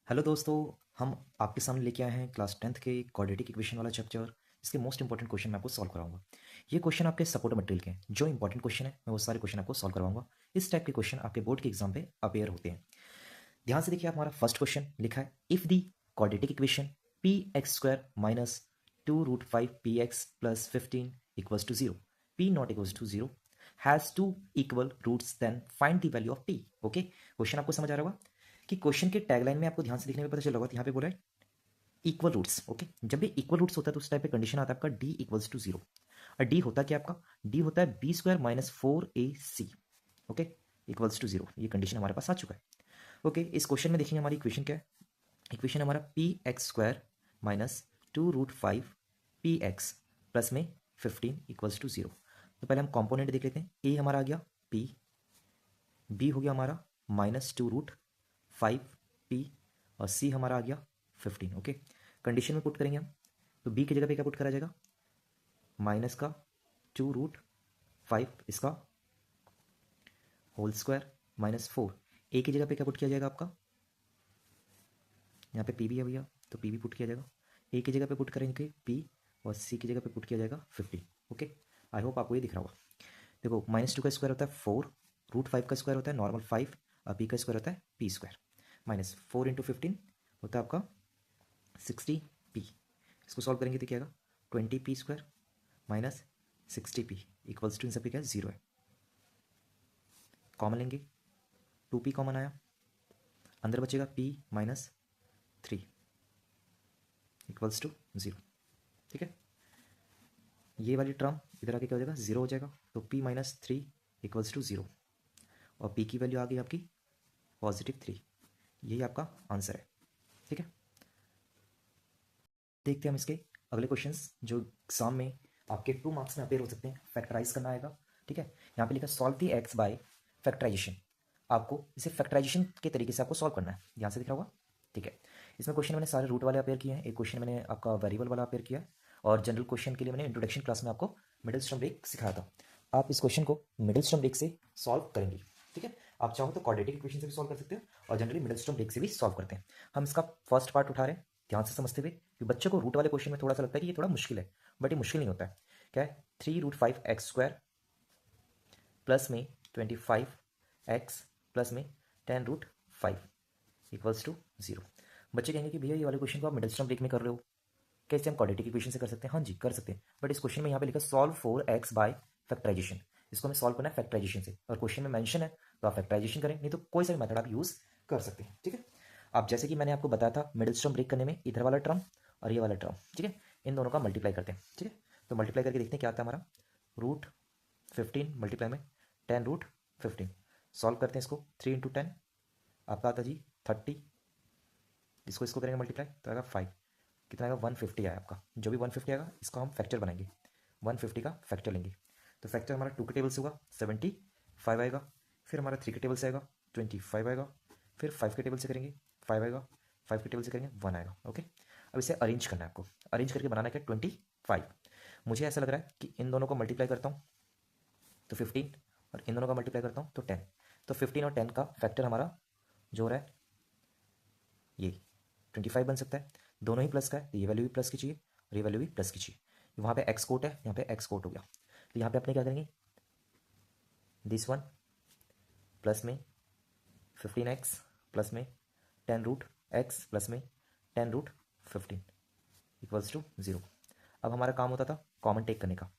Hello दोस्तों। हम आपके सामने लेके आए हैं क्लास 10th के क्वाड्रेटिक इक्वेशन वाला चैप्टर। इसके मोस्ट इंपॉर्टेंट क्वेश्चन मैं आपको सॉल्व कराऊंगा। ये क्वेश्चन आपके सपोर्ट मटेरियल के हैं। जो इंपॉर्टेंट क्वेश्चन है मैं वो सारे क्वेश्चन आपको सॉल्व करवाऊंगा। इस टाइप के क्वेश्चन आपके बोर्ड के एग्जाम पे अपेयर होते हैं। ध्यान से देखिए, आप हमारा फर्स्ट क्वेश्चन लिखा है, if the quadratic equation P X square minus 2√5 P X plus 15 equals to zero, P not equals to zero, has two equal roots, then find the value of P. Okay, question आपको समझ आ रहा होगा कि question के tagline में आपको ध्यान से देखने में पता चल रहा होगा, यहाँ पे बोला है इक्वल रूट्स। ओके, जब भी इक्वल रूट्स होता है तो उस टाइप पे कंडीशन आता है आपका डी इक्वल्स टू जीरो। और डी होता है क्या आपका? डी होता है B square minus 4ac। Okay, equals to zero, ये कंडीशन हमारे पास आ चुका है। ओके, इस क्वेश्चन में देखेंगे हमारी इक्वेशन क्या है। इक्वेशन हमारा P X square minus 2√5 P X plus में 15 इक्वल्स टू जीरो। तो पहले हम कॉम्पोनेंट देख लेते हैं। ए हमारा आ गया पी, बी हो गया हमारा -2√5 पी, और सी हमारा आ गया 15। ओके, कंडीशन में पुट करेंगे हम, तो बी की जगह पे क्या पुट करा जाएगा? माइनस का 2√5 इसका होल स्क्वायर माइनस 4। ए की जगह पे क्या पुट किया जाएगा आपका? यहाँ पे पी भी है भैया, तो पी भी पुट किया जाएगा। ए की जगह पे पुट करेंगे पी, और सी की जगह पे पुट किया जाएगा 15। ओके, आई होप आपको ये दिख रहा होगा। देखो, -2 का स्क्वायर होता है 4, √5 का स्क्वायर होता है नॉर्मल 5, और पी का स्क्वायर होता है पी स्क्वायर। -4 × 15 होता है आपका 60p। इसको सॉल्व करेंगे तो क्या आएगा? 20p square minus 60p equals to, इन सब पे क्या है? जीरो है। कॉमन लेंगे, 2p कॉमन आया, अंदर बचेगा p minus 3 equals to zero. ठीक है, ये वाली टर्म इधर आके क्या हो जाएगा? जीरो हो जाएगा। तो p minus 3 equals to zero, और p की वैल्यू आ गई आपकी +3। यही आपका आंसर है। ठीक है, देखते हैं हम इसके अगले क्वेश्चंस जो एग्जाम में आपके 2 मार्क्स में अपेयर हो सकते हैं। फैक्टराइज करना आएगा। ठीक है, यहाँ पे लिखा solve the X by factorisation. आपको इसे फैक्टराइजेशन के तरीके से आपको सॉल्व करना है। ध्यान से दिख रहा होगा। ठीक है, इसमें क्वेश्चन मैंने सारे रूट वाले अपेयर किए हैं। एक क्वेश्चन मैंने आपका वेरिएबल वाला अपेयर किया है, और जनरल क्वेश्चन के लिए मैंने इंट्रोडक्शन क्लास में आपको मिडिल स्टर्म ब्रेक सिखाया था। आप इस क्वेश्चन को मिडिल स्टर्म ब्रेक से सॉल्व करेंगे। ठीक है, आप चाहो तो क्वाड्रेटिक इक्वेशन से भी सॉल्व कर सकते हो, और जनरली मिडिल स्टर्म ब्रेक से भी सॉल्व करते हैं। हम इसका फर्स्ट पार्ट उठा रहे हैं, ध्यान से समझते हुए, कि बच्चों को रूट वाले क्वेश्चन में थोड़ा सा लगता है कि ये थोड़ा मुश्किल है, बट ये मुश्किल नहीं होता है। क्या है? 3√5 एक्स स्क्वायर प्लस में 25 एक्स प्लस में 10√5 इक्वल्स टू जीरो। बच्चे कहेंगे कि भैया ये वाले क्वेश्चन को आप मिडिल स्टर्म ब्रेक में कर रहे हो, कैसे हम क्वाड्रेटिक इक्वेशन से कर सकते हैं? हाँ जी, कर सकते हैं, बट इस क्वेश्चन में यहाँ पे लिखा solve for X by factorisation. इसको हमें सॉल्व करना है फैक्टराइजेशन से, और क्वेश्चन में मेंशन है तो आप फैक्टराइजेशन करें, नहीं तो कोई सा भी मेथड आप यूज कर सकते हैं। ठीक है, आप जैसे कि मैंने आपको बताया था, मिडिल स्टर्म ब्रेक करने में इधर वाला टर्म और ये वाला टर्म, ठीक है, इन दोनों का मल्टीप्लाई करते हैं। ठीक है, तो मल्टीप्लाई करके देखते हैं क्या आता है हमारा। √15 मल्टीप्लाई में 10√15, सॉल्व करते हैं इसको। 3 × 10 आपका आता है जी 30, इसको करेंगे मल्टीप्लाई तो आएगा 5। कितना आएगा? 150 आया आपका। जो भी 150 आएगा इसको हम फैक्टर बनाएंगे, 150 का फैक्टर लेंगे। तो फैक्टर हमारा 2 के टेबल से होगा 75 आएगा, फिर हमारा 3 के टेबल से आएगा 25 आएगा, फिर 5 के टेबल से करेंगे 5 आएगा, 5 के टेबल से करेंगे 1 आएगा। ओके, अब इसे अरेंज करना है आपको। अरेंज करके बनाना क्या? 25। मुझे ऐसा लग रहा है कि इन दोनों को मल्टीप्लाई करता हूँ तो 15, और इन दोनों का मल्टीप्लाई करता हूँ तो 10। तो 15 और 10 का फैक्टर हमारा जो हो रहा है ये 25 बन सकता है। दोनों ही प्लस का है, तो ये वैल्यू भी प्लस की चाहिए और ये वैल्यू भी प्लस की चाहिए। वहाँ पे एक्स कोट है, यहाँ पे एक्स कोट हो गया, तो यहाँ पे अपने क्या करेंगे? दिस वन प्लस में 15x प्लस में 10√x प्लस में 10√15 इक्वल्स टू जीरो। अब हमारा काम होता था कॉमन टेक करने का,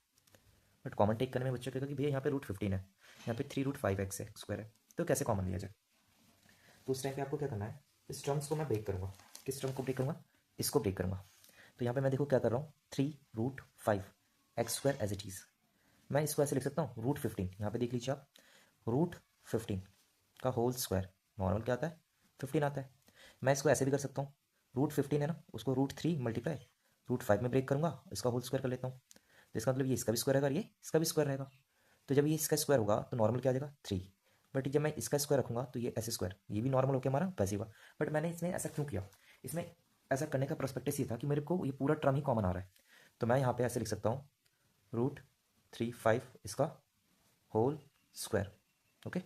बट कॉमन टेक करने में बच्चों कहेगा कि भैया यहाँ पे √15 है, यहाँ पे 3√5x है स्क्वायर है, तो कैसे कॉमन लिया जाए? तो उस टाइम पे आपको क्या करना है, इस टर्म्स को मैं ब्रेक करूँगा। किस टर्म को ब्रेक करूँगा? इसको ब्रेक करूँगा। तो यहाँ पे मैं देखो क्या कर रहा हूँ, 3√5 x square as it is. मैं इसको ऐसे लिख सकता हूँ √15, यहाँ पे देख लीजिए आप, √15 का होल स्क्वायर नॉर्मल क्या आता है? 15 आता है। मैं इसको ऐसे भी कर सकता हूँ, √15 है ना, उसको √3 मल्टीप्लाई √5 में ब्रेक करूँगा, इसका होल स्क्वायर कर लेता हूँ। तो इसका मतलब ये इसका भी स्क्वायर रहेगा और ये इसका भी स्क्वायर रहेगा। तो जब ये इसका स्क्वायर होगा तो नॉर्मल क्या आ जाएगा? 3। बट जब मैं इसका स्क्वायर रखूँगा तो ये ऐसे स्क्वायर, ये भी नॉर्मल होकर हमारा वैसे होगा। बट मैंने इसमें ऐसा क्यों किया? इसमें ऐसा करने का प्रोस्पेक्टिस ये था कि मेरे को ये पूरा टर्म ही कॉमन आ रहा है, तो मैं यहाँ पे ऐसे लिख सकता हूँ √35 इसका होल स्क्वायर। ओके,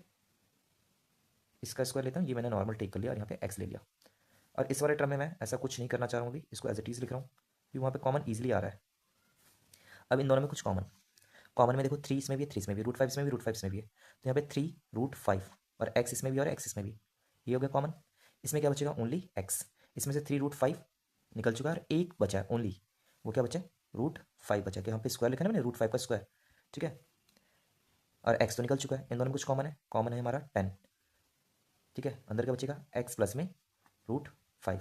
इसका स्क्वायर लेता हूँ, ये मैंने नॉर्मल टेक कर लिया और यहाँ पे एक्स ले लिया। और इस वाले टर्म में मैं ऐसा कुछ नहीं करना चाह रहा हूँ, अभी इसको एज इट इज़ लिख रहा हूँ क्योंकि वहाँ पे कॉमन ईजिली आ रहा है। अब इन दोनों में कुछ कॉमन, कॉमन में देखो 3 इसमें भी है, 3 इसमें भी, √5 इसमें भी, √5 इसमें भी है, तो यहाँ पे 3 √5 और x इसमें भी और x इसमें भी, ये हो गया कॉमन। इसमें क्या बचेगा, ओनली x। इसमें से 3 √5 निकल चुका है और एक बचा है ओनली, वो क्या बचा, √5 बचा, कि यहाँ पे स्क्वायर लिखा है ना मैंने, √5 का स्क्वायर, ठीक है। और x तो निकल चुका है, इन दोनों में कुछ कॉमन है हमारा 10, ठीक है। अंदर क्या बचेगा, x प्लस में √5,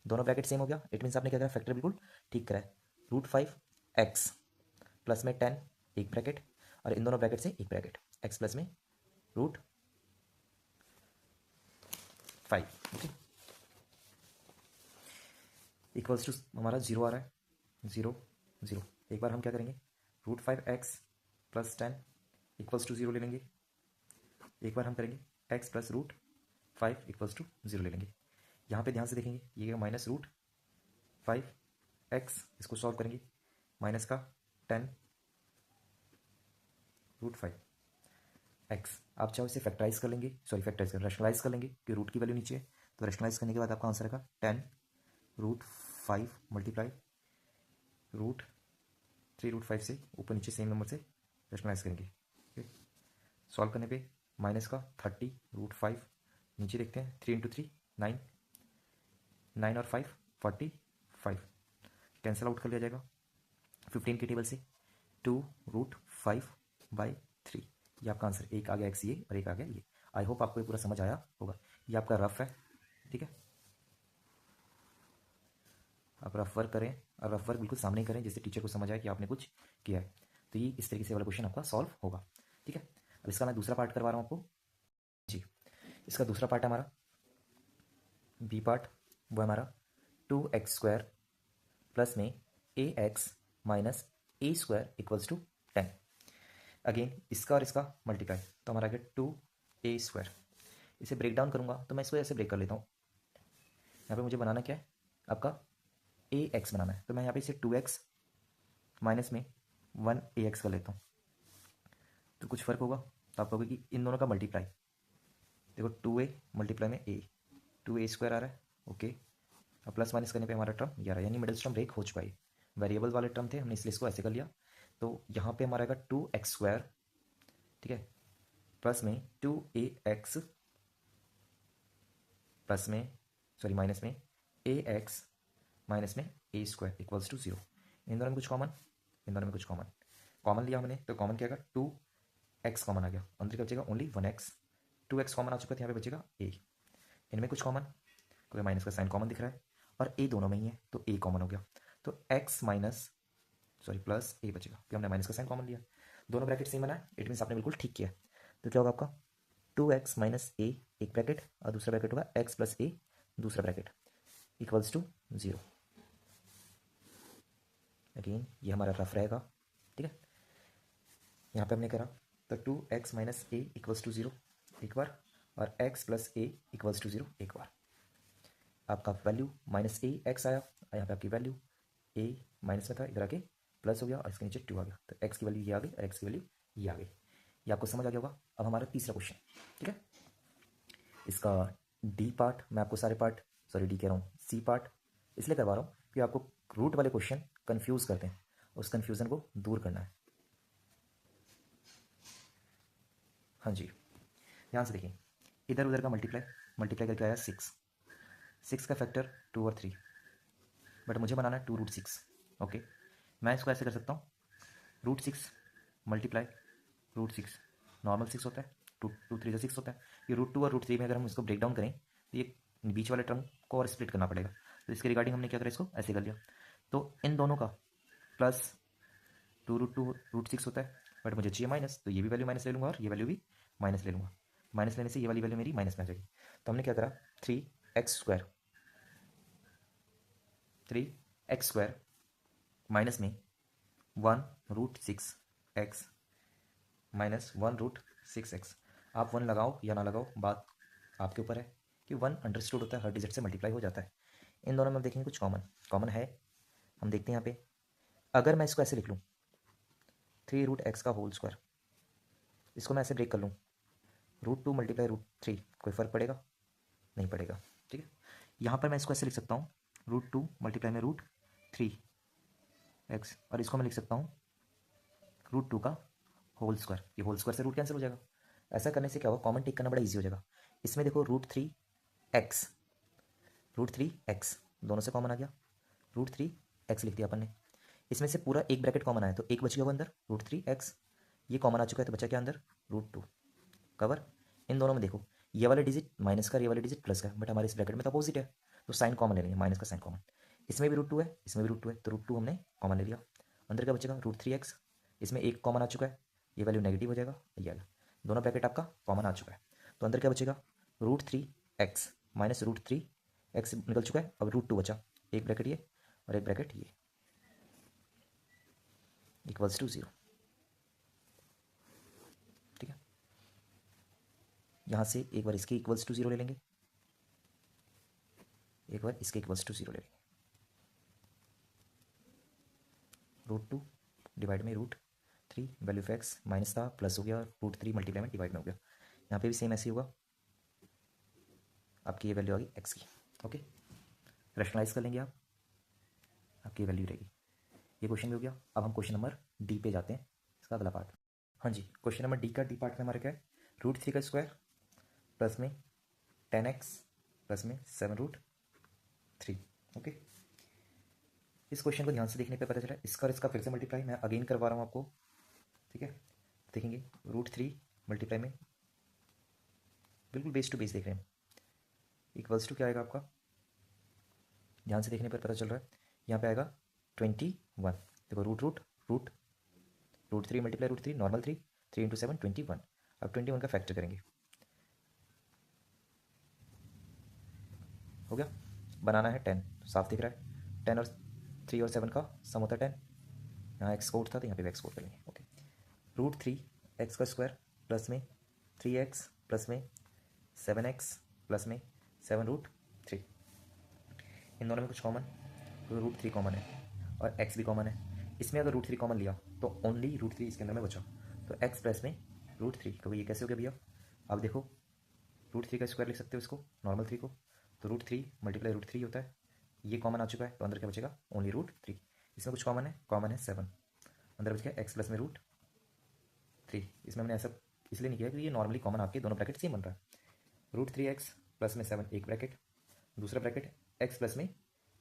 दोनों ब्रैकेट सेम हो गया, इट मीन्स आपने क्या करा, फैक्टर बिल्कुल ठीक करा है। √5x प्लस में 10 एक ब्रैकेट, और इन दोनों ब्रैकेट से एक ब्रैकेट, x प्लस में √5, ओके, इक्वल्स टू हमारा 0 आ रहा है, 0 0। एक बार हम क्या करेंगे, √5x प्लस 10 इक्वल्स टू 0 ले लेंगे। एक बार हम करेंगे x प्लस √5 इक्वल्स टू 0 ले लेंगे। यहाँ पे ध्यान से देखेंगे, ये माइनस √5x, इसको सॉल्व करेंगे, माइनस का 10 √5x। आप चाहो इसे फैक्टराइज कर लेंगे, सॉरी फैक्टराइज कर रैशनलाइज कर लेंगे कि रूट की वैल्यू नीचे है, तो रैशनलाइज करने के बाद आपका आंसर आएगा 10 √5 मल्टीप्लाई √3 √5 से ऊपर नीचे सेम नंबर से रैशनलाइज करेंगे। सॉल्व करने पे माइनस का 30 √5, नीचे देखते हैं 3 × 3 9, 9 और 5 45, कैंसिल आउट कर लिया जाएगा 15 की टेबल से, 2 √5/3, ये आपका आंसर, एक आ गया x ये और एक आ गया ये। आई होप आपको ये पूरा समझ आया होगा, ये आपका रफ है, ठीक है। आप रफ वर्क करें, और रफ वर्क बिल्कुल सामने ही करें जिससे टीचर को समझ आए कि आपने कुछ किया है, तो ये इस तरीके से वाला क्वेश्चन आपका सॉल्व होगा, ठीक है। अब इसका मैं दूसरा पार्ट करवा रहा हूँ आपको जी। इसका दूसरा पार्ट है हमारा बी पार्ट, वो है हमारा 2x² प्लस में ax minus a² equals to 10। Again इसका और इसका मल्टीप्लाई, तो हमारा आ गया 2a²। इसे ब्रेक डाउन करूँगा तो मैं इसको ऐसे ब्रेक कर लेता हूँ, यहाँ पे मुझे बनाना क्या है, आपका ax बनाना है, तो मैं यहाँ पे इसे 2x माइनस में 1ax कर लेता हूँ, तो कुछ फ़र्क होगा, तो आप कहोगे कि इन दोनों का मल्टीप्लाई, देखो 2a मल्टीप्लाई में a, 2a² आ रहा है, ओके। अब प्लस माइनस करने पे हमारा टर्म ये आ रहा है, यानी मिडिल टर्म ब्रेक हो चुका है। वेरिएबल वाले टर्म थे, हमने इसलिए इसको ऐसे कर लिया, तो यहाँ पे हमारा आएगा 2x², ठीक है, प्लस में 2ax प्लस में, सॉरी माइनस में ax माइनस में a² इक्वल्स टू 0। इन दोनों में कुछ कॉमन, इन दोनों में कुछ कॉमन, कॉमन लिया हमने तो कॉमन क्या आएगा, 2x कॉमन आ गया, अंदर क्या बचेगा, ओनली 1x, 2x कॉमन आ चुका है, यहाँ पे बचेगा a। इनमें कुछ कॉमन, क्योंकि माइनस का साइन कॉमन दिख रहा है और a दोनों में ही है, तो a कॉमन हो गया, तो x minus, sorry plus a बचेगा, क्योंकि हमने माइनस का साइन कॉमन लिया, दोनों ब्रैकेट सेम बना है, इट मीन्स आपने बिल्कुल ठीक किया। तो क्या होगा आपका 2x माइनस a एक ब्रैकेट और दूसरा ब्रैकेट होगा x प्लस a दूसरा ब्रैकेट इक्वल्स टू 0। अगेन ये हमारा रफ रहेगा, ठीक है। यहाँ पे हमने करा तो 2x minus a equals to 0 एक बार, और x plus a equals to 0 एक बार। आपका वैल्यू माइनस a x आया, और यहाँ पे आपकी वैल्यू a माइनस में था, इधर आके प्लस हो गया और इसके नीचे 2 आ गया, तो x की वैल्यू ये आ गई और x की वैल्यू ये आ गई। ये आपको समझ आ गया होगा। अब हमारा तीसरा क्वेश्चन, ठीक है, इसका डी पार्ट, मैं आपको सारे पार्ट, सॉरी डी कह रहा हूँ, सी पार्ट इसलिए करवा रहा हूँ कि आपको रूट वाले क्वेश्चन कंफ्यूज करते हैं, उस कंफ्यूजन को दूर करना है। हाँ जी, ध्यान से देखिए, इधर उधर का मल्टीप्लाई, मल्टीप्लाई करके आया 6, 6 का फैक्टर 2 और 3, बट मुझे बनाना है 2 √6, ओके। मैं इसको ऐसे कर सकता हूँ, √6 मल्टीप्लाई √6, नॉर्मल 6 होता है, 2 3 6 होता है, ये √2 और √3 में अगर हम इसको ब्रेक डाउन करें तो ये बीच वाले टर्म को और स्प्लिट करना पड़ेगा, तो इसके रिगार्डिंग हमने क्या करा, इसको ऐसे कर लिया। तो इन दोनों का प्लस 2 √2 √6 होता है, बट मुझे चाहिए माइनस, तो ये भी वैल्यू माइनस ले लूँगा और ये वैल्यू भी माइनस ले लूँगा, माइनस लेने से ये वाली वैल्यू मेरी माइनस में आ जाएगी। तो हमने क्या करा, 3x² माइनस में 1 √6x माइनस 1 √6x। आप 1 लगाओ या ना लगाओ, बात आपके ऊपर है, कि 1 अंडरस्टूड होता है, हर डिजिट से मल्टीप्लाई हो जाता है। इन दोनों में हम देखेंगे कुछ कॉमन, कॉमन है, हम देखते हैं यहाँ पे, अगर मैं इसको ऐसे लिख लूँ 3 √x का होल स्क्वायर, इसको मैं ऐसे ब्रेक कर लूँ, √2 मल्टीप्लाई √3, कोई फ़र्क पड़ेगा, नहीं पड़ेगा, ठीक है। यहाँ पर मैं इसको ऐसे लिख सकता हूँ √2 मल्टीप्लाई में √3x, और इसको मैं लिख सकता हूँ √2 का होल स्क्वायर। ये होल स्क्वायर से रूट कैंसिल हो जाएगा। ऐसा करने से क्या होगा, कॉमन टेक करना बड़ा ईजी हो जाएगा। इसमें देखो √3x दोनों से कॉमन आ गया, √3x लिख दिया अपन ने। इसमें से पूरा एक ब्रैकेट कॉमन आया तो एक बच गया वो अंदर √3x, ये कॉमन आ चुका है तो बचा क्या अंदर √2 कवर। इन दोनों में देखो ये वाले डिजिट माइनस का, ये वाले डिजिट प्लस का, बट हमारे इस ब्रैकेट में तो अपोजिट है, तो साइन कॉमन ले लेंगे, माइनस का साइन कॉमन। इसमें भी √2 है, इसमें भी √2 है, तो √2 हमने कॉमन ले लिया। अंदर क्या बचेगा √3x, इसमें एक कॉमन आ चुका है, ये वैल्यू नेगेटिव हो जाएगा, ये आएगा। दोनों ब्रैकेट आपका कॉमन आ चुका है, तो अंदर क्या बचेगा √3x माइनस √3x निकल चुका है, अब √2 बचा, एक ब्रैकेट ये और एक ब्रैकेट ये, इक्वल्स टू 0। ठीक है, यहाँ से एक बार इसके इक्वल्स टू 0 ले लेंगे, एक बार इसके इक्वल्स टू 0 ले लेंगे। √2 डिवाइड में √3 वैल्यू ऑफ x माइनस था प्लस हो गया, √3 मल्टीप्लाई में डिवाइड में हो गया। यहाँ पे भी सेम ऐसे ही होगा, आपकी ये वैल्यू आ गई x की। ओके, रैशनलाइज कर लेंगे आप, आपकी वैल्यू रहेगी। ये क्वेश्चन भी हो गया। अब हम क्वेश्चन नंबर डी पे जाते हैं, इसका अगला पार्ट। हाँ जी, क्वेश्चन नंबर डी का डी पार्ट में हमारा क्या है, √3 का स्क्वायर प्लस में 10x प्लस में 7√3। ओके, इस क्वेश्चन को ध्यान से देखने पे पता चला इसका और इसका फिर से मल्टीप्लाई मैं अगेन करवा रहा हूँ आपको। ठीक है, देखेंगे √3 मल्टीप्लाई में बिल्कुल बेस टू बेस देख रहे हैं, इक्वल्स टू क्या आएगा आपका, ध्यान से देखने पर पता चल रहा है यहाँ पे आएगा 21। देखो √3 मल्टीप्लाई √3 नॉर्मल 3, 3 इंटू 7 21। अब 21 का फैक्टर करेंगे, हो गया। बनाना है 10, साफ दिख रहा है 10 और 3 और 7 का सम होता है 10, यहाँ एक्स कोड था तो यहाँ पे एक्स कोड कर लेंगे। ओके, √3 x का स्क्वायर प्लस में 3x प्लस में 7x प्लस में 7√3। इन दोनों में कुछ कॉमन, तो √3 कॉमन है और x भी कॉमन है। इसमें अगर √3 कॉमन लिया तो ओनली √3 इसके अंदर में बचा, तो x प्लस में √3, तो ये कैसे हो गया भैया। अब देखो √3 का स्क्वायर लिख सकते हो इसको, नॉर्मल 3 को, तो √3 मल्टीप्लाई √3 होता है, ये कॉमन आ चुका है तो अंदर क्या बचेगा ओनली √3। इसमें कुछ कॉमन है 7, अंदर बच गया x प्लस में √3। इसमें हमने ऐसा इसलिए नहीं किया कि ये नॉर्मली कॉमन आपके दोनों ब्रैकेट सेम बन रहा है। √3x प्लस में 7 एक ब्रैकेट, दूसरा ब्रैकेट x प्लस में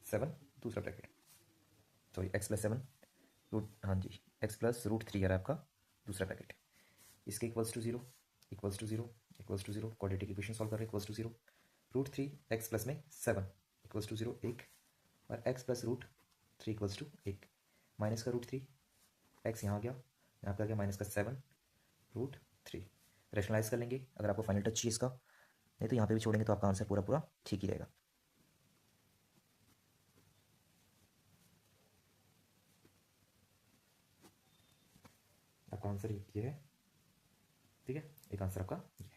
7 दूसरा ब्रैकेट, सॉरी x प्लस 7 हाँ जी x प्लस √3 है आपका दूसरा ब्रैकेट, इसके equals to 0, equals to 0, equals to 0, quadratic equation solve कर रहे हैं, इक्वल्स टू 0, √3 x प्लस में 7 इक्वल्स टू 0 1, और x plus √3 equals to 1, minus का √3 x यहाँ आ गया, यहाँ पे आ गया माइनस का 7√3। रैशनलाइज कर लेंगे अगर आपको फाइनल टच चाहिए इसका, नहीं तो यहाँ पे भी छोड़ेंगे तो आपका आंसर पूरा पूरा ठीक ही रहेगा। आपका आंसर ये है, ठीक है, एक आंसर आपका ये है।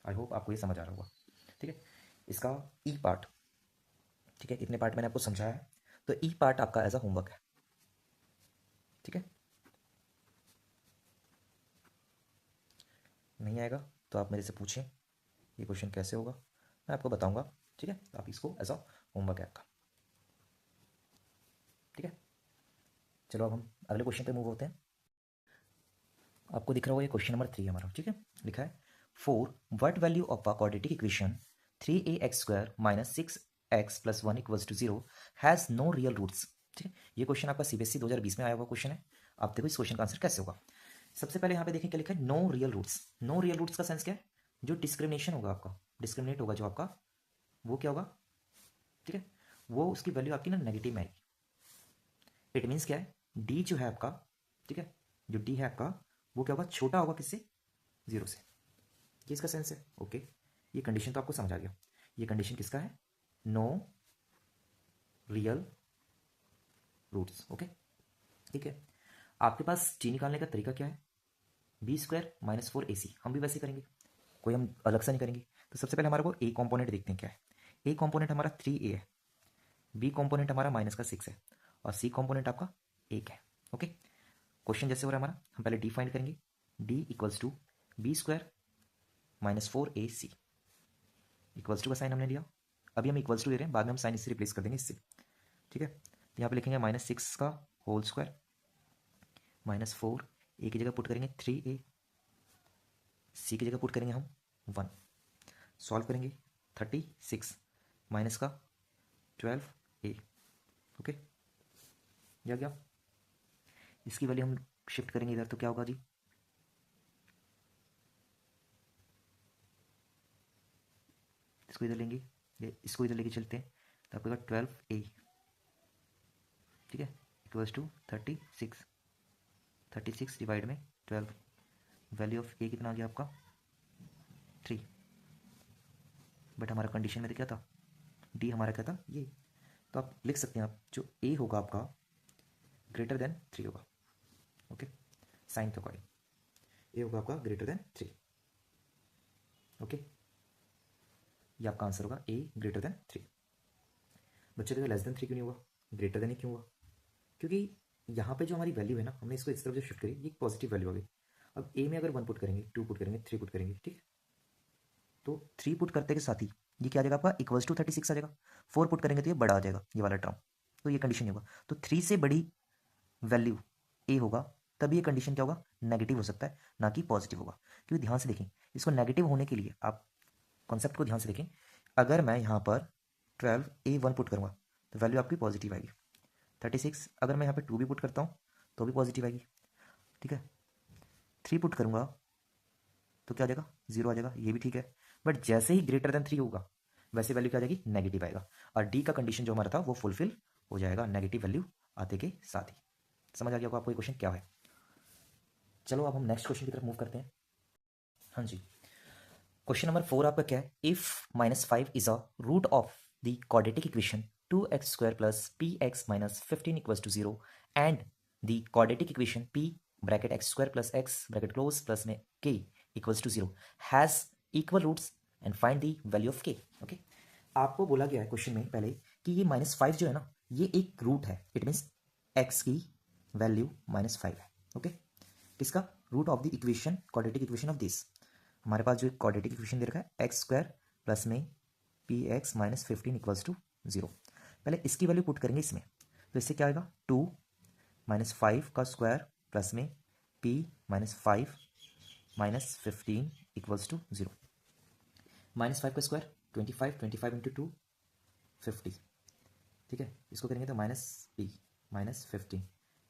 आई होप आपको ये समझ आ रहा होगा। ठीक है, इसका ई पार्ट, ठीक है, इतने पार्ट मैंने आपको समझाया है, तो ई पार्ट आपका एज अ होमवर्क है। ठीक है, नहीं आएगा तो आप मेरे से पूछें ये क्वेश्चन कैसे होगा, मैं आपको बताऊंगा। ठीक है, आप इसको एज अ होमवर्क है आपका। ठीक है, चलो अब हम अगले क्वेश्चन पे मूव होते हैं। आपको दिख रहा होगा ये क्वेश्चन नंबर 3 हमारा। ठीक है, लिखा है for what value of a quadratic equation 3ax² minus 6x plus 1 equals to 0 has no real roots. ठीक है, ये क्वेश्चन आपका सीबीएसई 2020 में आया हुआ क्वेश्चन है। आप देखो इस क्वेश्चन का आंसर कैसे होगा। सबसे पहले यहाँ पे देखें क्या लिखा है, no real roots. No real roots का सेंस क्या है, जो डिस्क्रिमिनेशन होगा आपका, डिस्क्रिमिनेट होगा जो आपका, वो क्या होगा, ठीक है, वो उसकी वैल्यू आपकी ना नेगेटिव में आएगी। इट मीन्स क्या है, डी जो है आपका, ठीक है, जो डी है आपका वो क्या होगा, छोटा होगा किससे, 0 से। ये इसका सेंस है। ओके, ये कंडीशन तो आपको समझ आ गया। ये कंडीशन किसका है, नो रियल रूट्स। ओके, ठीक है, आपके पास टी निकालने का तरीका क्या है, b² माइनस 4ac, हम भी वैसे करेंगे, कोई हम अलग से नहीं करेंगे। तो सबसे पहले हमारे को ए कॉम्पोनेंट देखते हैं क्या है। ए कॉम्पोनेंट हमारा 3a है, बी कॉम्पोनेंट हमारा माइनस का 6 है, और सी कॉम्पोनेंट आपका 1 है। ओके, क्वेश्चन जैसे हो रहा है हमारा, हम पहले डी फाइंड करेंगे, D equals to b² minus 4ac, equals to का साइन हमने लिया, अभी हम इक्वल्स टू ले रहे हैं, बाद में हम साइन इससे रिप्लेस कर देंगे इससे, ठीक है। तो यहाँ पे लिखेंगे -6 का होल स्क्वायर -4, ए की जगह पुट करेंगे 3a, सी की जगह पुट करेंगे हम 1, सॉल्व करेंगे 36 माइनस का 12a, ओके। या क्या इसकी वैल्यू हम शिफ्ट करेंगे इधर तो क्या होगा जी, इसको इधर लेंगे, ये इसको इधर लेके चलते हैं तो आपको 12a, ठीक है, इक्वल्स टू 36 डिवाइड में 12, वैल्यू ऑफ ए कितना आ गया आपका 3, बट हमारा कंडीशन में तो क्या था, डी हमारा क्या था ये, तो आप लिख सकते हैं आप जो ए होगा आपका ग्रेटर देन 3 होगा, ओके, साइन के अकॉर्डिंग ए होगा आपका ग्रेटर देन 3, ओके। ये आपका आंसर होगा ए ग्रेटर देन 3। बच्चे का लेस देन 3 क्यों नहीं हुआ, ग्रेटर देन ही क्यों हुआ, क्योंकि यहाँ पे जो हमारी वैल्यू है ना, हमने इसको इस तरफ जो शिफ्ट करी ये पॉजिटिव वैल्यू आ गई। अब ए में अगर 1 पुट करेंगे, 2 पुट करेंगे, 3 पुट करेंगे, ठीक, तो 3 पुट करते के साथ ही ये क्या आ जाएगा आपका इक्वल्स टू 36 आ जाएगा, 4 पुट करेंगे तो ये बड़ा आ जाएगा ये वाला टर्म, तो ये कंडीशन नहीं होगा। तो 3 से बड़ी वैल्यू ए होगा तभी ये कंडीशन क्या होगा, नेगेटिव हो सकता है, ना कि पॉजिटिव होगा। क्योंकि ध्यान से देखें, इसको नेगेटिव होने के लिए आप कॉन्सेप्ट को ध्यान से देखें, अगर मैं यहाँ पर 12a1 पुट करूँगा तो वैल्यू आपकी पॉजिटिव आएगी, 36 अगर मैं यहाँ पे 2 भी पुट करता हूँ तो भी पॉजिटिव आएगी, ठीक है। 3 पुट करूँगा तो क्या आ जाएगा, 0 आ जाएगा, ये भी ठीक है। बट जैसे ही ग्रेटर देन 3 होगा वैसे वैल्यू क्या आ जाएगी, नेगेटिव आएगा, और डी का कंडीशन जो हमारा था वो फुलफिल हो जाएगा नेगेटिव वैल्यू आते के साथ ही। समझ आ गया आपको ये क्वेश्चन क्या है। चलो अब हम नेक्स्ट क्वेश्चन की तरफ मूव करते हैं। हाँ जी, क्वेश्चन नंबर 4 आपका क्या है, if -5 is a root of the quadratic equation 2x² plus px minus 15 equals to 0 and the quadratic equation p bracket x² plus x bracket close plus में k equals to 0 has equal roots and find the value of k, okay. आपको बोला गया है question में पहले कि ये -5 जो है ना ये एक रूट है, इट मीन्स x की वैल्यू -5 है, ओके। किसका, root of the equation quadratic equation of this, हमारे पास जो एक क्वाड्रेटिक इक्वेशन दे रखा है x² प्लस में px माइनस 15 इक्वल्स टू 0। पहले इसकी वैल्यू पुट करेंगे इसमें, तो इससे क्या आएगा 2 माइनस 5 का स्क्वायर प्लस में p minus 5 minus 15 equals to 0, -5 का स्क्वायर 25, 25 इंटू 2 50, ठीक है। इसको करेंगे तो minus p minus 15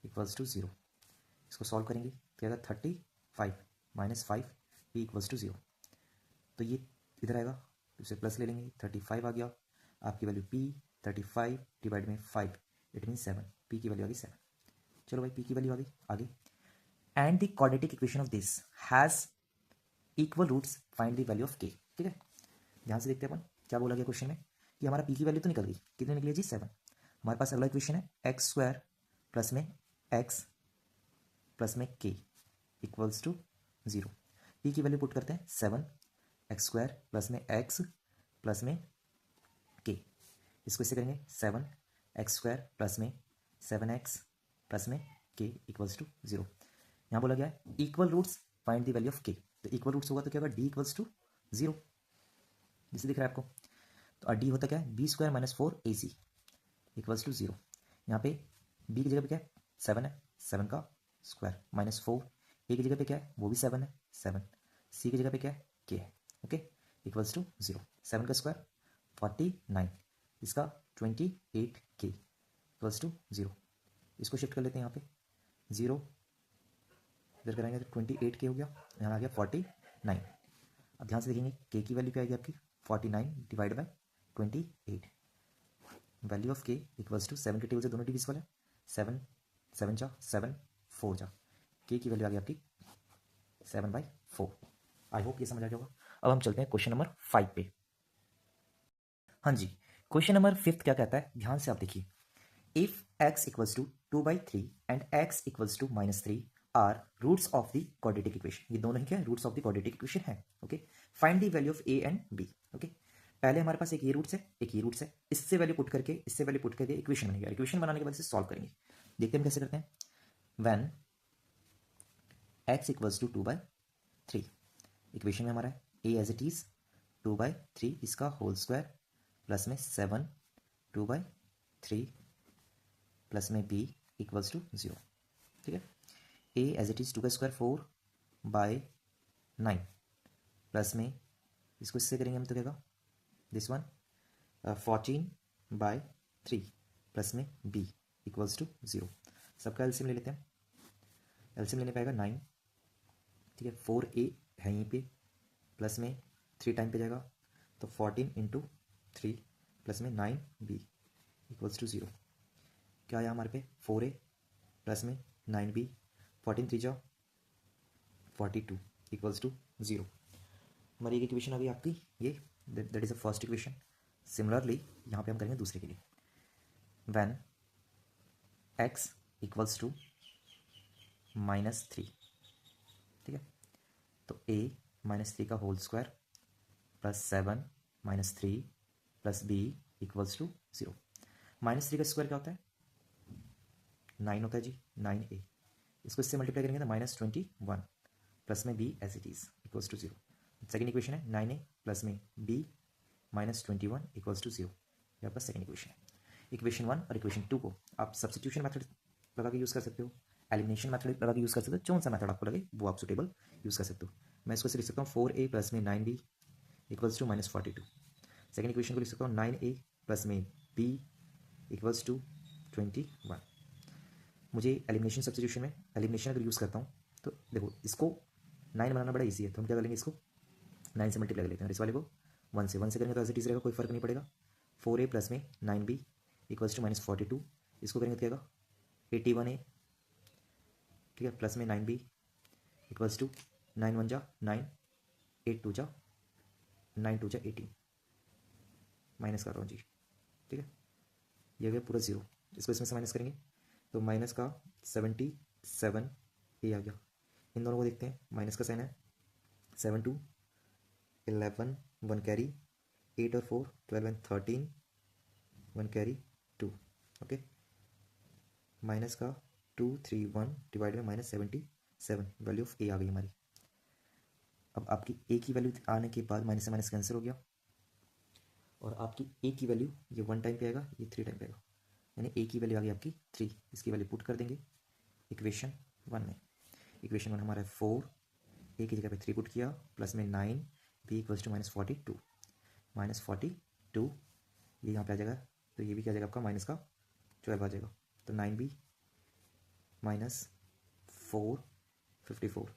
equals to 0, इसको सॉल्व करेंगे तो क्या आएगा 35 माइनस 5 p इक्वल्स टू 0, तो ये इधर आएगा तो इसे प्लस ले लेंगे, 35 आ गया आपकी वैल्यू p, 35 डिवाइड में 5 इट मीन 7, p की वैल्यू आ गई 7। चलो भाई p की वैल्यू आ गई आगे, and the quadratic equation of this has equal roots find the value of k, ठीक है। ध्यान से देखते हैं अपन क्या बोला गया क्वेश्चन में कि हमारा p की वैल्यू तो निकल गई, कितनी निकली जी 7। हमारे पास अगला इक्वेशन है x² प्लस में x प्लस में k इक्वल्स टू 0, p की वैल्यू पुट करते हैं 7, x² प्लस में x प्लस में k, इसको इससे करेंगे 7x² प्लस में 7x प्लस में k इक्वल्स टू 0। यहाँ बोला गया है equal roots find the value of k, तो इक्वल रूट्स होगा तो क्या होगा d इक्वल्स टू 0, जिसे दिख रहा है आपको। तो d होता क्या है b² minus 4ac equals to 0। यहाँ पे b की जगह पे क्या है 7 है, 7 का स्क्वायर माइनस 4, a की जगह पे क्या है वो भी 7 है 7, c की जगह पे क्या है k है, ओके, इक्वल्स टू 0। 7 का स्क्वायर 49, इसका 28k इक्वल्स टू 0, इसको शिफ्ट कर लेते हैं यहाँ पे 0 इधर कराएंगे तो 28k हो गया, यहाँ आ गया 49। अब ध्यान से देखेंगे k की वैल्यू क्या आएगी आपकी 49 divide by 28, value of k equals to 7 के टेबल से दोनों डिविजिबल है, 7 7 जा 7 4 जा, k की वैल्यू आ गई आपकी 7/4। आई होप ये समझ आ गया होगा। अब हम चलते हैं क्वेश्चन नंबर 5 पे। हाँ जी, क्वेश्चन नंबर 5 क्या कहता है, ध्यान से आप देखिए, if x equals to 2/3 and x equals to -3 are roots of the quadratic equation, ये दोनों ही क्या है roots of the quadratic equation है, okay. Find the value of a and b, okay. पहले हमारे पास एक ये रूट्स है एक ये रूट्स है, इससे वैल्यू पुट करके इससे वैल्यू पुट करके इक्वेशन बनेगा, इक्वेशन बनाने के बाद इसे सॉल्व करेंगे। देखते हैं हम कैसे करते हैं। When x equals to 2/3, equation में हमारा है a एज इट इज 2/3 इसका होल स्क्वायर प्लस में 7 2/3 प्लस में b इक्वल्स टू 0। ठीक है, a एज इट इज़ 2 का स्क्वायर 4/9 प्लस में इसको इससे करेंगे हम तो क्या दिस वन 14/3 प्लस में b इक्वल्स टू 0। सबका एलसीएम ले लेते हैं। एलसीएम लेने पाएगा 9। ठीक है, 4a है यहीं पे प्लस में 3 टाइम पे जाएगा तो 14 इंटू 3 प्लस में 9b इक्वल्स टू 0। क्या आया हमारे पे 4a प्लस में 9b 14 3 जा 42 इक्वल्स टू 0। हमारी एक इक्वेशन आ गई आपकी ये, that is a first equation. Similarly यहाँ पे हम करेंगे दूसरे के लिए। When x equals to -3। ठीक है, तो a -3 का whole square plus 7 -3 plus b equals to 0। -3 का स्क्वायर क्या होता है 9 होता है जी, 9a। इसको इससे मल्टीप्लाई करेंगे तो -21 प्लस में b as it is equals to 0। Second equation है 9a प्लस में b -21 इक्वल्स टू 0। ये आपका सेकेंड इक्वेशन है। इक्वेशन 1 और इक्वेशन 2 को आप सब्सटीट्यूशन मेथड लगा के यूज़ कर सकते हो, एलिमिनेशन मेथड लगा के यूज़ कर सकते हो। कौन सा मेथड आपको लगे वो आप सुटेबल यूज़ कर सकते हो। मैं इसको लिख सकता हूँ 4a प्लस में 9b equals to -42। Second equation को लिख सकता हूँ 9a प्लस में b इक्वल्स टू 21। मुझे एलिमिनेशन सब्सटीट्यूशन में एलिमिनेशन अगर यूज़ करता हूँ तो देखो इसको 9 बनाना बड़ा ईजी है, तो हम क्या करेंगे इसको 9 से मल्टीप्लाई कर लेते हैं। इस वाले को 1 से करेंगे तो एज इट इज रहेगा, कोई फर्क नहीं पड़ेगा। 4a प्लस में 9b इक्वल्स टू -42। इसको करेंगे तो क्या होगा 81a। ठीक है, प्लस में 9b इक्वल्स टू 9 1 जा 9 8 2 जा 9 2 जा 18 माइनस कर रहा हूँ जी। ठीक है, ये हो गया पूरा 0। इसको इसमें से माइनस करेंगे तो माइनस का 77 ये आ गया। इन दोनों को देखते हैं, माइनस का साइन है 7 2 11 1 कैरी 8 और 4 12 एंड 13 1 कैरी 2। ओके, माइनस का 2 3 1 डिवाइड में -77 वैल्यू ऑफ ए आ गई हमारी। अब आपकी ए की वैल्यू आने के बाद माइनस से माइनस कैंसिल हो गया और आपकी ए की वैल्यू ये 1 टाइम पे आएगा, ये 3 टाइम पे आएगा, यानी ए की वैल्यू आ गई आपकी 3। इसकी वैल्यू पुट कर देंगे इक्वेशन 1 में। इक्वेशन 1 हमारा 4, ए की जगह पे 3 पुट किया प्लस में 9 बी इक्वल्स टू -42 -42 ये यहाँ पे आ जाएगा, तो ये भी क्या आ जाएगा आपका माइनस का 12 आ जाएगा। तो 9b -4 54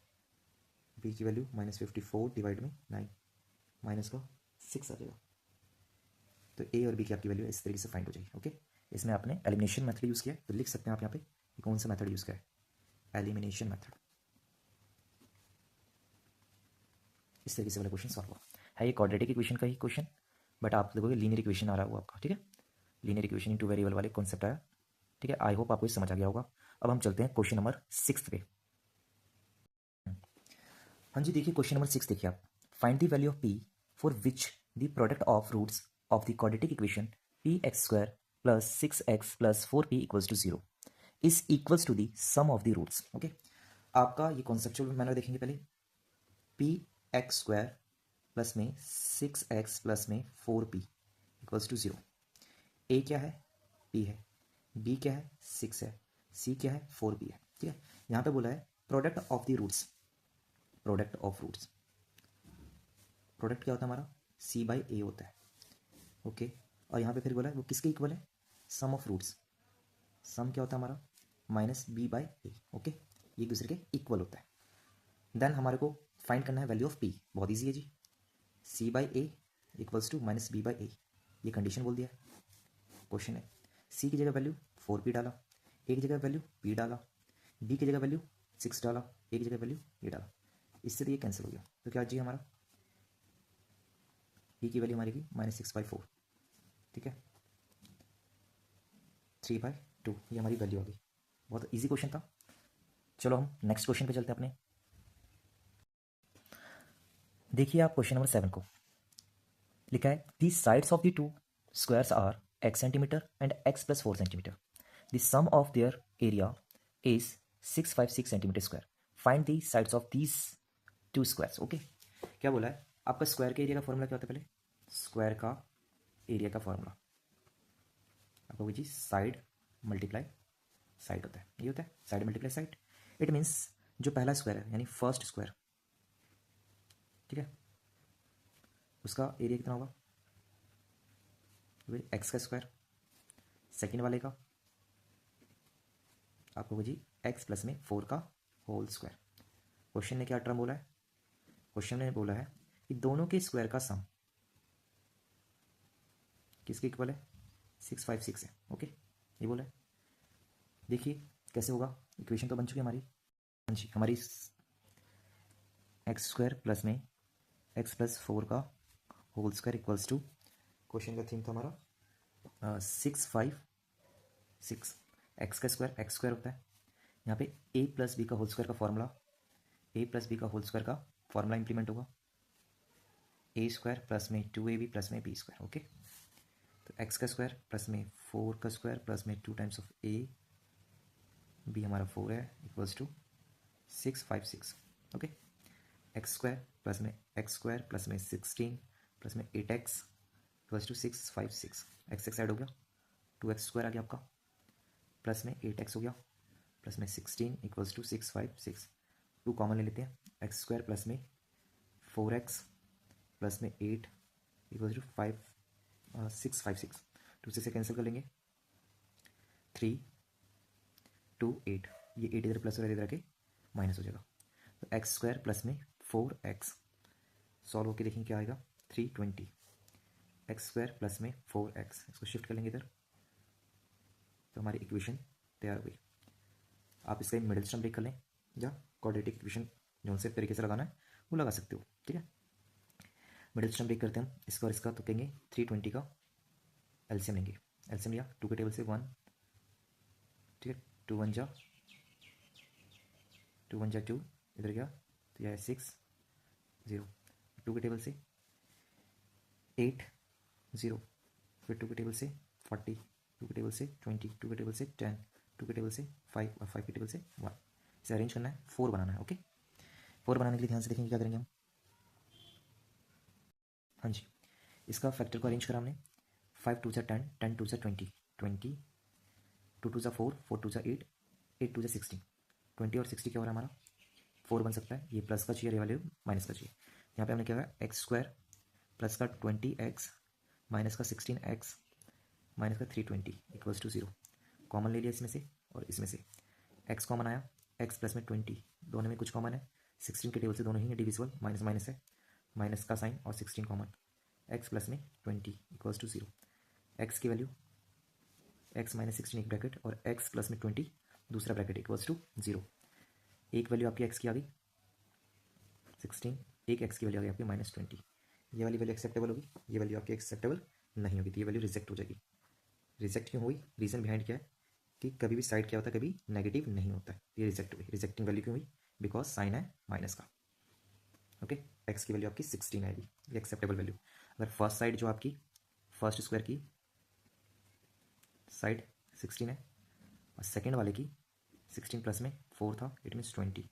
बी की वैल्यू -54 डिवाइड में 9 माइनस का 6 आ जाएगा। तो ए और बी की आपकी वैल्यू इस तरीके से फाइंड हो जाएगी। ओके, इसमें आपने एलिमिनेशन मेथड यूज़ किया, तो लिख सकते हैं आप यहाँ पे कौन सा मेथड यूज़ किया है, एलिमिनेशन मेथड। इस तरीके से वाला क्वेश्चन सॉल्व हुआ है। ये क्वाड्रेटिक इक्वेशन का ही क्वेश्चन, बट आप देखोगे लीनियर इक्वेशन आ रहा है वो आपका। ठीक है, लीनियर इक्वेशन इन 2 वेरिएबल वाले कॉन्सेप्ट आया। ठीक है, आई होप आपको समझ आ गया होगा। अब हम चलते हैं क्वेश्चन नंबर 6 पे। हाँ जी, देखिए क्वेश्चन नंबर 6 देखिए आप। Find the value of p for which the product of roots of the quadratic equation px² plus 6x plus 4p equals to 0 is equals to the sum of the roots. Okay, आपका ये conceptual manner देखेंगे पहले। px² plus में 6x plus में 4p equals to 0। a क्या है p है, b क्या है 6 है, c क्या है 4p है। ठीक है, यहाँ पे बोला है product of the roots. Product of roots, product क्या होता है हमारा c/a होता है। ओके, और यहाँ पे फिर बोला है वो किसके इक्वल है, सम ऑफ रूट्स। सम क्या होता है हमारा -b/a। ओके, ये एक दूसरे के इक्वल होता है। देन हमारे को फाइंड करना है वैल्यू ऑफ p। बहुत ईजी है जी, c/a इक्वल्स टू -b/a। ये कंडीशन बोल दिया है क्वेश्चन है। c की जगह वैल्यू 4p डाला, a की जगह वैल्यू p डाला, b की जगह वैल्यू 6 डाला, a की जगह वैल्यू ये डाला। इससे तो ये कैंसिल हो गया, तो क्या जी हमारा p की वैल्यू हमारी की -6/4। ठीक है, 3/2 ये हमारी वैल्यू आ गई। बहुत इजी क्वेश्चन था। चलो हम नेक्स्ट क्वेश्चन पे चलते हैं अपने। देखिए आप क्वेश्चन नंबर 7 को लिखा है the sides of the two squares are x centimetre and x + 4 centimetre. The sum of their area is 656 centimetre square. Find the sides of these two squares. Okay, क्या बोला है आपका स्क्वायर के area का formula क्या होता है, पहले स्क्वायर का एरिया का फॉर्मूला आपको जी साइड मल्टीप्लाई साइड होता है, ये होता है side multiply side. It means जो पहला स्क्वायर है यानी फर्स्ट स्क्वायर, ठीक है, उसका एरिया कितना होगा, एक्स का स्क्वायर। सेकेंड वाले का आपको जी एक्स प्लस में 4 का होल स्क्वायर। क्वेश्चन ने क्या टर्म बोला है, क्वेश्चन ने बोला है कि दोनों के स्क्वायर का सम किसके इक्वल है, 656 है। ओके, ये बोला है। देखिए कैसे होगा, इक्वेशन तो बन चुकी है हमारी। हाँ जी, हमारी एक्स स्क्वायर प्लस में एक्स प्लस 4 का whole square equals to, question का थीम था हमारा 656। एक्स का स्क्वायर एक्स स्क्वायर होता है, यहाँ पे ए प्लस बी का होल स्क्वायर का फॉर्मूला, ए प्लस बी का होल स्क्वायर का फॉर्मूला इंप्लीमेंट होगा, ए स्क्वायर प्लस में 2ab प्लस में बी स्क्वायर। ओके, तो एक्स का स्क्वायर प्लस में 4 का स्क्वायर प्लस में 2 टाइम्स ऑफ ए, बी हमारा 4 है, equals to 656। Okay, x square plus में एक्स स्क्वायर प्लस में 16 प्लस में 8x equals to 656। X x add हो गया, 2x स्क्वायर आ गया आपका, प्लस में 8x हो गया, प्लस में 16 इक्वल्स टू 656। 2 कॉमन ले लेते हैं, एक्स स्क्वायर प्लस में 4x प्लस में 8 इक्वल्स टू 656। 2 से कैंसिल कर लेंगे, 3 2 8, ये 8 इधर प्लस हो रहा है, इधर आके माइनस हो जाएगा। तो एक्स स्क्वायर प्लस में 4x सॉल्व होके देखेंगे क्या आएगा, 320। एक्स स्क्वायर प्लस में 4x, इसको शिफ्ट कर लेंगे इधर, तो हमारी इक्वेशन तैयार हो गई। आप इसका मिडिल टर्म ब्रेक कर लें या क्वाड्रेटिक इक्वेशन जो से तरीके से लगाना है वो लगा सकते हो, ठीक है। मिडिल टर्म ब्रेक करते हैं हम इसका और इसका, तो कहेंगे 320 का एलसीएम लेंगे, एलसीएम लिया 2 के टेबल से 1, ठीक है, 2 1 जा 2, इधर गया तो यह है 6 0, 2 के टेबल से 8 0, फिर 2 के टेबल से 40, 2 के टेबल से 20, 2 के टेबल से 10, 2 के टेबल से 5 और 5 के टेबल से 1। इसे अरेंज करना है, 4 बनाना है। ओके, 4 बनाने के लिए ध्यान से देखेंगे क्या करेंगे हम। हाँ जी, इसका फैक्टर को अरेंज करा हमने, 5 2 10, 10 2 20, 20 2 2 4, 4 2 8, 8 2 16, 20 और 60 क्या हो रहा है हमारा, 4 बन सकता है। ये प्लस का चाहिए, ये वाले माइनस का चाहिए। यहाँ पे हमने क्या कहा, एक्स स्क्वायर प्लस का 20x माइनस का 16x माइनस का 320 इक्वल्स टू 0। कॉमन ले लिया इसमें से और इसमें से, x कॉमन आया, x प्लस में 20, दोनों में कुछ कॉमन है, 16 के टेबल से दोनों ही है डिविजिबल, माइनस माइनस है, माइनस का साइन और 16 कॉमन, x प्लस में 20 इक्वल्स टू 0। x की वैल्यू x माइनस 16 एक ब्रैकेट और x प्लस में 20 दूसरा ब्रैकेट इक्वल्स टू 0। एक वैल्यू आपकी x की आ गई 16, एक x की वैल्यू आ गई आपकी माइनस 20। ये वाली वैल्यू एक्सेप्टेबल होगी, ये वैल्यू आपकी एक्सेप्टेबल नहीं होगी, तो ये वैल्यू रिजेक्ट हो जाएगी। रिजेक्ट क्यों हुई, रीजन बिहाइंड क्या है कि कभी भी साइड क्या होता है, कभी नेगेटिव नहीं होता है, ये रिजेक्ट हुई। रिजेक्टिंग वैल्यू क्यों हुई, बिकॉज साइन है माइनस का। ओके, एक्स की वैल्यू आपकी 16 आएगी, ये एक्सेप्टेबल वैल्यू। अगर फर्स्ट साइड जो आपकी फर्स्ट स्क्वायर की साइड 16 है और सेकेंड वाले की 16 प्लस में 4 था, इट मीन्स 20,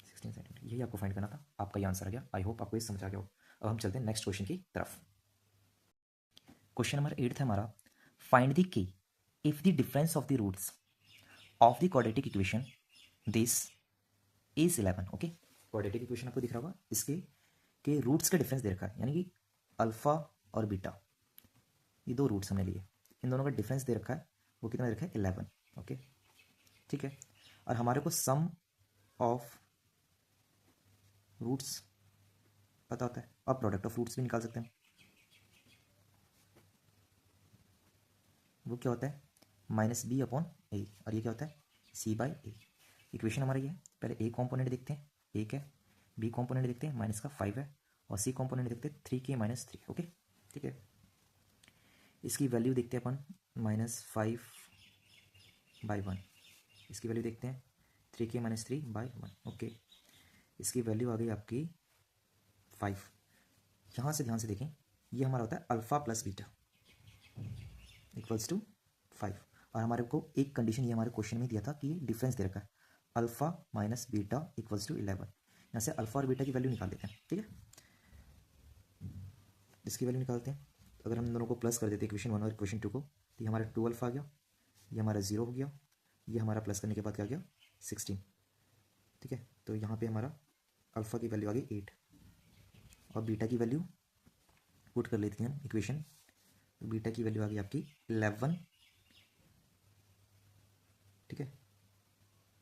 16 सेंटीमीटर, यही आपको फाइंड करना था। आपका ये आंसर आ गया। आई होप आपको ये समझ आ गया हो। अब हम चलते हैं नेक्स्ट क्वेश्चन की तरफ। क्वेश्चन नंबर 8 है हमारा, फाइंड द की if the difference of the roots of the quadratic equation this is 11। Okay, quadratic equation आपको दिख रहा होगा, इसके के रूट्स का डिफरेंस दे रखा है, यानी कि अल्फा और बीटा, ये दो रूट्स हमने लिए, इन दोनों का डिफरेंस दे रखा है, वो कितना दे रखा है 11। ओके, ठीक है, और हमारे को सम ऑफ रूट्स पता होता है, और प्रोडक्ट ऑफ रूट्स भी निकाल सकते हैं। वो क्या होता है माइनस बी अपॉन ए, और ये क्या होता है सी बाई ए। इक्वेशन हमारा ये है, पहले ए कॉम्पोनेंट देखते हैं, एक है, बी कॉम्पोनेंट देखते हैं माइनस का 5 है, और सी कॉम्पोनेंट देखते हैं 3k माइनस 3। ओके, ठीक है, इसकी वैल्यू देखते हैं अपन -5/1, इसकी वैल्यू देखते हैं 3k माइनस 3/1। ओके, इसकी वैल्यू आ गई आपकी 5। यहाँ से ध्यान से देखें, ये हमारा होता है alpha plus beta equals to 5, और हमारे को एक कंडीशन ये हमारे क्वेश्चन में दिया था कि ये डिफरेंस दे रखा है alpha minus beta equals to 11। यहाँ से अल्फा और बीटा की वैल्यू निकाल देते हैं, ठीक है, इसकी वैल्यू निकालते हैं। अगर हम दोनों को प्लस कर देते इक्वेशन 1 और इक्वेशन 2 को, तो ये हमारा 12 आ गया, ये हमारा 0 हो गया, ये हमारा प्लस करने के बाद क्या आ गया 16। ठीक है, तो यहाँ पे हमारा अल्फ़ा की वैल्यू आ गई 8 और बीटा की वैल्यू पुट कर लेते हैं हम इक्वेशन। तो बीटा की वैल्यू आ गई आपकी 11, ठीक है,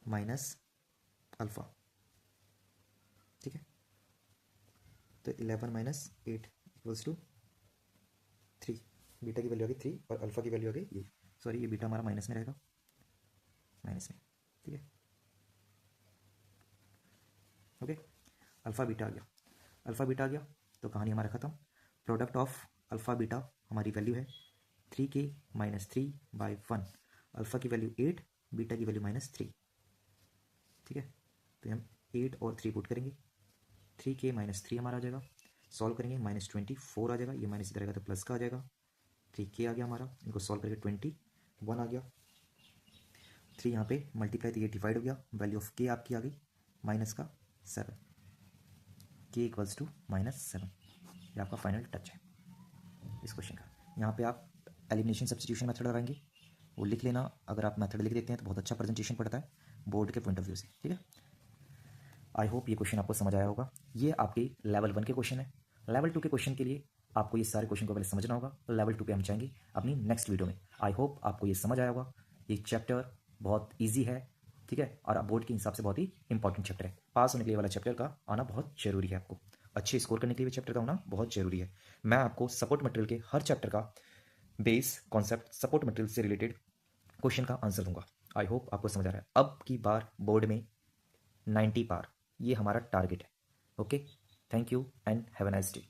माइनस अल्फ़ा। ठीक है, तो 11 माइनस 8 इक्वल्स टू 3। बीटा की वैल्यू आ गई 3 और अल्फ़ा की वैल्यू आ गई ये, सॉरी ये बीटा हमारा माइनस में रहेगा, माइनस में। ठीक है, ओके, अल्फ़ा बीटा आ गया, अल्फ़ा बीटा आ गया तो कहानी हमारा ख़त्म। प्रोडक्ट ऑफ अल्फ़ा बीटा हमारी वैल्यू है 3k माइनस 3/1। अल्फ़ा की वैल्यू 8, बीटा की वैल्यू -3। ठीक है, तो हम 8 और 3 पुट करेंगे, 3k माइनस 3 हमारा आ जाएगा, सॉल्व करेंगे -24 आ जाएगा, ये माइनस इधर आएगा तो प्लस का आ जाएगा, 3k आ गया हमारा, इनको सॉल्व करके 21 आ गया, 3 यहाँ पे मल्टीप्लाई तो ये डिवाइड हो गया, वैल्यू ऑफ k आपकी आ गई माइनस का 7, k इक्वल्स टू -7। ये आपका फाइनल टच है इस क्वेश्चन का। यहाँ पे आप एलिमिनेशन सब्स्टिट्यूशन मेथड लगाएंगे, वो लिख लेना, अगर आप मेथड लिख देते हैं तो बहुत अच्छा प्रेजेंटेशन पड़ता है बोर्ड के पॉइंट ऑफ व्यू से। ठीक है, आई होप ये क्वेश्चन आपको समझ आया होगा। ये आपके लेवल 1 के क्वेश्चन है। लेवल 2 के क्वेश्चन के लिए आपको ये सारे क्वेश्चन को पहले समझना होगा, लेवल 2 पे हम जाएंगे अपनी नेक्स्ट वीडियो में। आई होप आपको ये समझ आया होगा। ये चैप्टर बहुत ईजी है, ठीक है, और बोर्ड के हिसाब से बहुत ही इंपॉर्टेंट चैप्टर है। पास होने के लिए वाला चैप्टर का आना बहुत जरूरी है, आपको अच्छे स्कोर करने के लिए चैप्टर का होना बहुत जरूरी है। मैं आपको सपोर्ट मटेरियल के हर चैप्टर का बेस कॉन्सेप्ट, सपोर्ट मटेरियल से रिलेटेड क्वेश्चन का आंसर दूंगा। आई होप आपको समझ आ रहा है। अब की बार बोर्ड में 90 पार, ये हमारा टारगेट है। Okay, thank you and have a nice day.